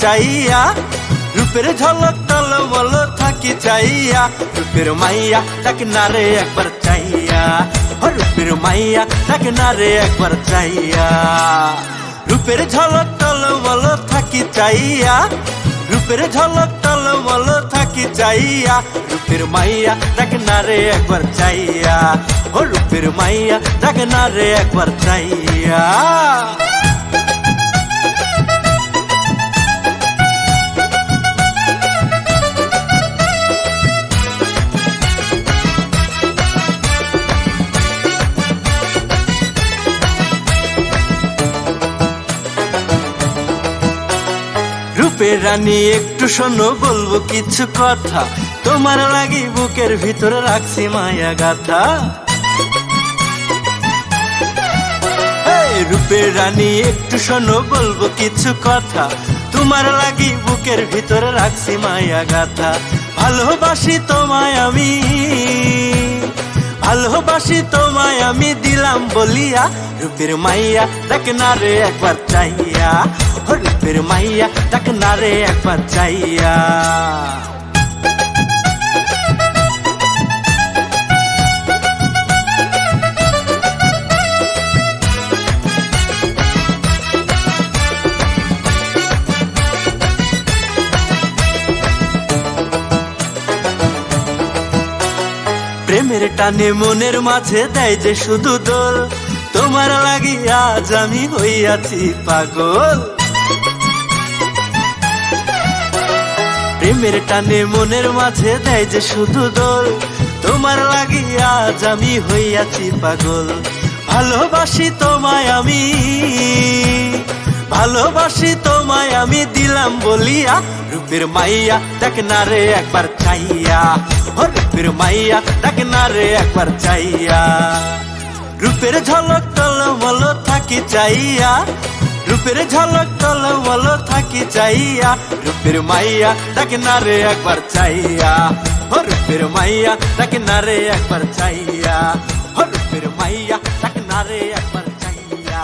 চাইয়া, রূপের ঝলক টলমল থাকি চাইয়া, রূপের মাইয়া তাকে নারে একবার চাইয়া, রূপের মাইয়া তাকে নারে একবার চাইয়া। রূপের ঝলক টলমল থাকি চাইয়া, রূপের ঝলক টলমল থাকি চাইয়া, রূপের মাইয়া তাকে নারে একবার চাইয়া, রূপের মাইয়া তাকে নারে একবার চাইয়া। রূপের রানী একটু শোনো, বলবো কিছু কথা, তোমার লাগি বুকের ভিতরে রাখছি মায়া গাথা। রূপের রানী একটু শোনো, বলবো কিছু কথা, তোমার লাগি বুকের ভিতরে রাখছি মায়া গাথা। ভালোবাসি তোমায় আমি, ভালোবাসি তোমায় আমি দিলাম বলিয়া, রূপের মাইয়া তাকে নারে একবার চাইয়া, রূপের মাইয়া তাকে নারে একবার চাইয়া। প্রেমের টানে মনের মাঝে দেয় যে শুধু দোল, তোমার লাগি আজ আমি হইয়াছি পাগল। প্রেমের টানে মনের মাঝে দেয় যে শুধু দোল, তোমার লাগি আজ আমি হইয়াছি পাগল। ভালোবাসি তোমায় আমি, ভালোবাসি তোমায় আমি দিলাম বলিয়া, রূপের মাইয়া তাকে নারে একবার চাইয়া, রূপের মাইয়া তাকে নারে একবার চাইয়া। রূপের ঝলক টলমল থাকি চাইয়া, রূপের ঝলক টলমল থাকি চাইয়া, রূপের মাইয়া তাকে নারে একবার চাইয়া, রূপের মাইয়া তাকে নারে একবার চাইয়া, রূপের মাইয়া তাকে নারে একবার চাইয়া।